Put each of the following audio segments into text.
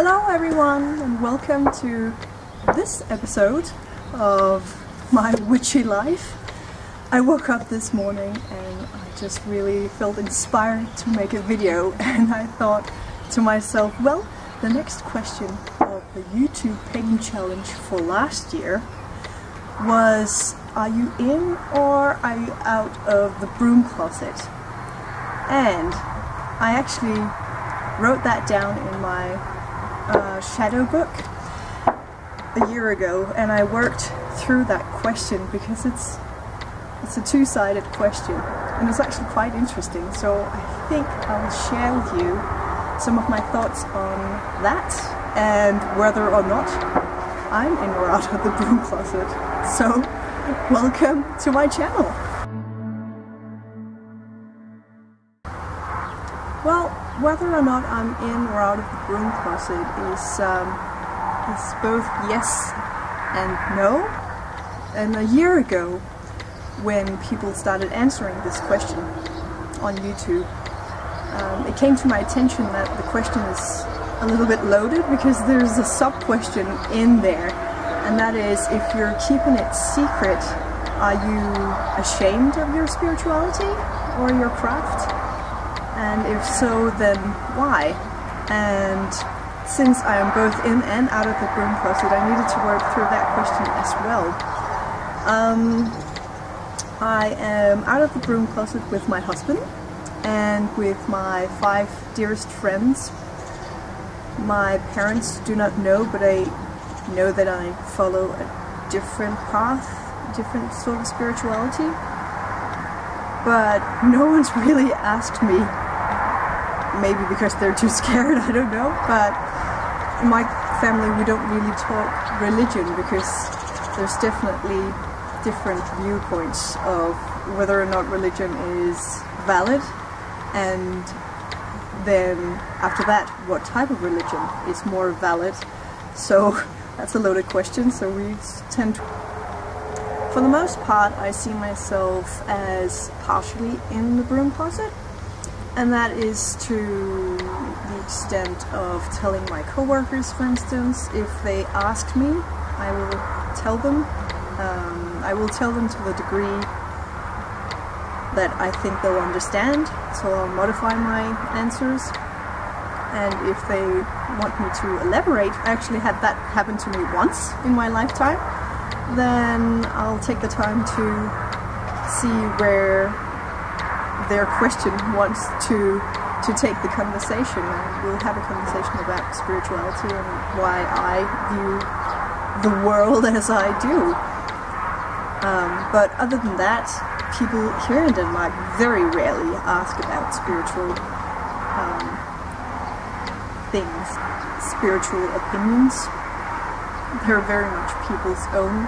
Hello everyone, and welcome to this episode of my witchy life. I woke up this morning and I just really felt inspired to make a video, and I thought to myself, well, the next question of the YouTube Pagan Challenge for last year was, are you in or are you out of the broom closet? And I actually wrote that down in my shadow book a year ago, and I worked through that question because it's a two-sided question and it's actually quite interesting. So I think I will share with you some of my thoughts on that and whether or not I'm in or out of the broom closet. So welcome to my channel. Well, whether or not I'm in or out of the broom closet is both yes and no. And a year ago, when people started answering this question on YouTube, it came to my attention that the question is a little bit loaded because there's a sub-question in there, and that is, if you're keeping it secret, are you ashamed of your spirituality or your craft? And if so, then why? And since I am both in and out of the broom closet, I needed to work through that question as well. I am out of the broom closet with my husband and with my 5 dearest friends. My parents do not know, but I know that I follow a different path, different sort of spirituality. But no one's really asked me, maybe because they're too scared, I don't know, but in my family we don't really talk religion because there's definitely different viewpoints of whether or not religion is valid, and then after that, what type of religion is more valid. So that's a loaded question. So we tend to, for the most part, I see myself as partially in the broom closet, and that is to the extent of telling my coworkers, for instance, if they ask me, I will tell them. I will tell them to the degree that I think they'll understand, so I'll modify my answers. And if they want me to elaborate, I actually had that happen to me once in my lifetime, then I'll take the time to see where their question wants to take the conversation, and we'll have a conversation about spirituality and why I view the world as I do. But other than that, people here in Denmark very rarely ask about spiritual things, spiritual opinions. They're very much people's own,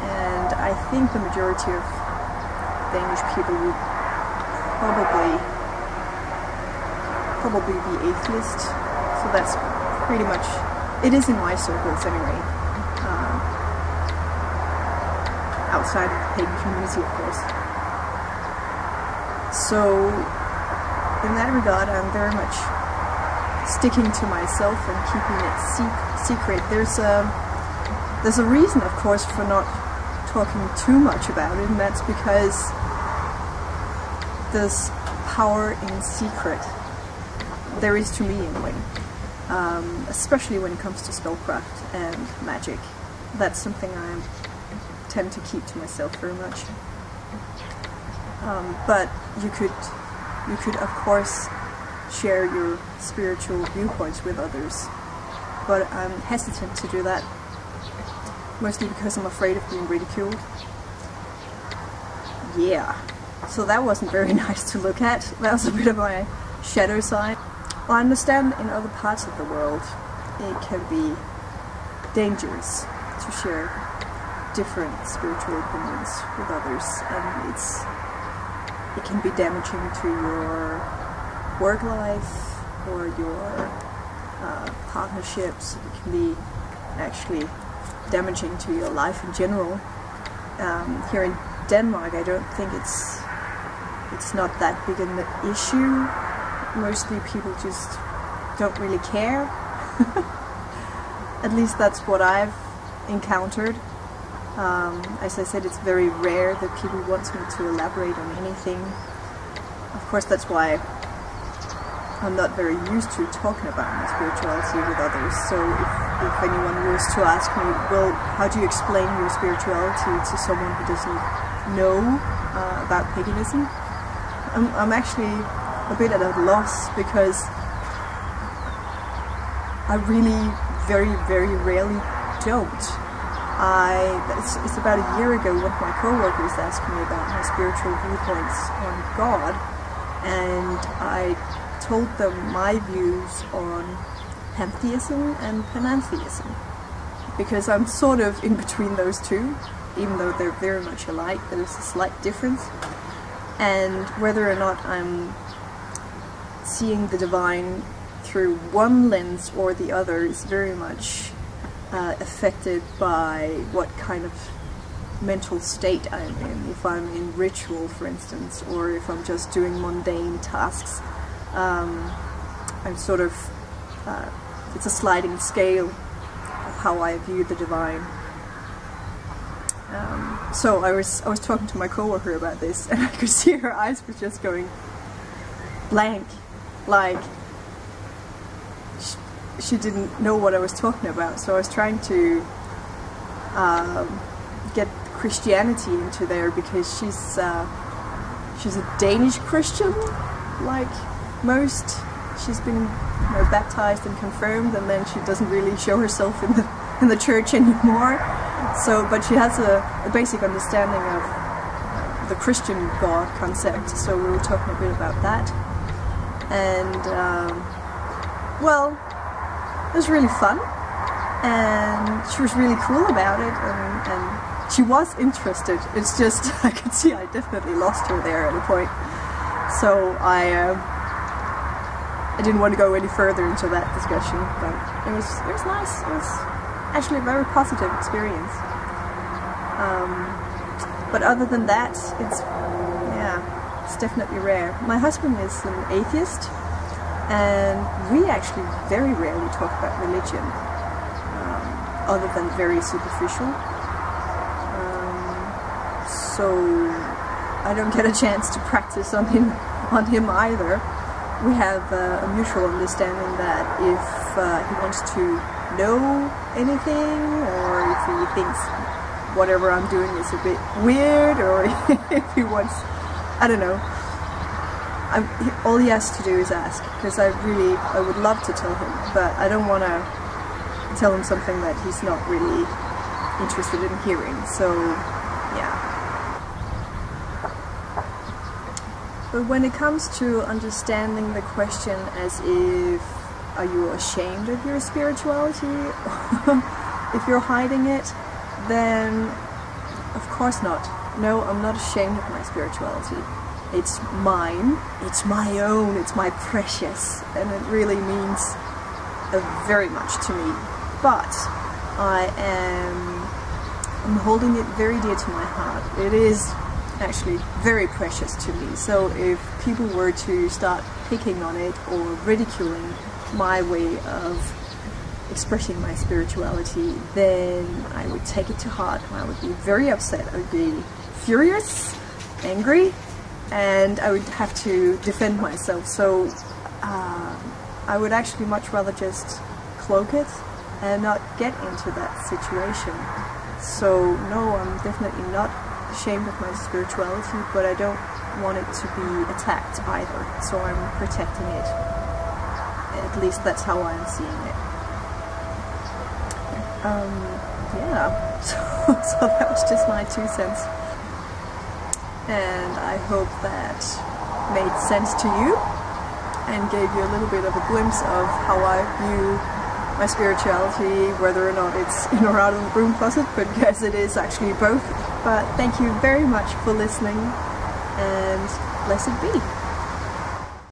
and I think the majority of Danish people would probably be atheist. So that's pretty much, it is in my circles anyway. Outside of the pagan community, of course. So in that regard, I'm very much sticking to myself and keeping it secret. There's a reason, of course, for not talking too much about it, and that's because there's power in secret. There is, to me anyway, especially when it comes to spellcraft and magic. That's something I tend to keep to myself very much. But you could of course share your spiritual viewpoints with others, but I'm hesitant to do that, mostly because I'm afraid of being ridiculed. Yeah, so that wasn't very nice to look at. That was a bit of my shadow side. Well, I understand in other parts of the world it can be dangerous to share different spiritual opinions with others, and it can be damaging to your work life or your partnerships. It can be actually damaging to your life in general. Here in Denmark, I don't think it's not that big an issue. Mostly people just don't really care. At least that's what I've encountered. As I said, it's very rare that people want me to elaborate on anything. Of course, that's why I'm not very used to talking about my spirituality with others. So if anyone was to ask me, well, how do you explain your spirituality to someone who doesn't know about paganism? I'm actually a bit at a loss, because I really very, very rarely don't. It's about a year ago when my co-workers asked me about my spiritual viewpoints on God, and I told them my views on pantheism and panentheism, because I'm sort of in between those two, even though they're very much alike. There's a slight difference, and whether or not I'm seeing the divine through one lens or the other is very much affected by what kind of mental state I'm in. If I'm in ritual, for instance, or if I'm just doing mundane tasks, I'm sort of, it's a sliding scale of how I view the divine. So I was talking to my coworker about this, and I could see her eyes were just going blank, like she didn't know what I was talking about. So I was trying to get Christianity into there, because she's a Danish Christian, like most. She's been, you know, baptized and confirmed, and then she doesn't really show herself in the church anymore. So, but she has a basic understanding of the Christian God concept. So we were talking a bit about that, and well, it was really fun, and she was really cool about it, and she was interested. It's just, I could see I definitely lost her there at a point. So I didn't want to go any further into that discussion, but it was nice. It was actually a very positive experience. But other than that, it's definitely rare. My husband is an atheist, and we actually very rarely talk about religion, other than very superficial. So I don't get a chance to practice on him either. We have a mutual understanding that if he wants to know anything, or if he thinks whatever I'm doing is a bit weird, or if he wants, I don't know, all he has to do is ask, because I would love to tell him, but I don't want to tell him something that he's not really interested in hearing. So yeah. But when it comes to understanding the question as if, are you ashamed of your spirituality? If you're hiding it, then of course not. No, I'm not ashamed of my spirituality. It's mine, it's my own, it's my precious, and it really means very much to me. But I'm holding it very dear to my heart. It is actually very precious to me. So if people were to start picking on it or ridiculing my way of expressing my spirituality, then I would take it to heart, and I would be very upset. I would be furious, angry, and I would have to defend myself. So I would actually much rather just cloak it and not get into that situation. So no, I'm definitely not ashamed of my spirituality, but I don't want it to be attacked either, so I'm protecting it. At least that's how I'm seeing it. Yeah, so that was just my 2 cents, and I hope that made sense to you and gave you a little bit of a glimpse of how I view my spirituality, whether or not it's in or out of the broom closet, but yes, it is actually both. But thank you very much for listening, and blessed be.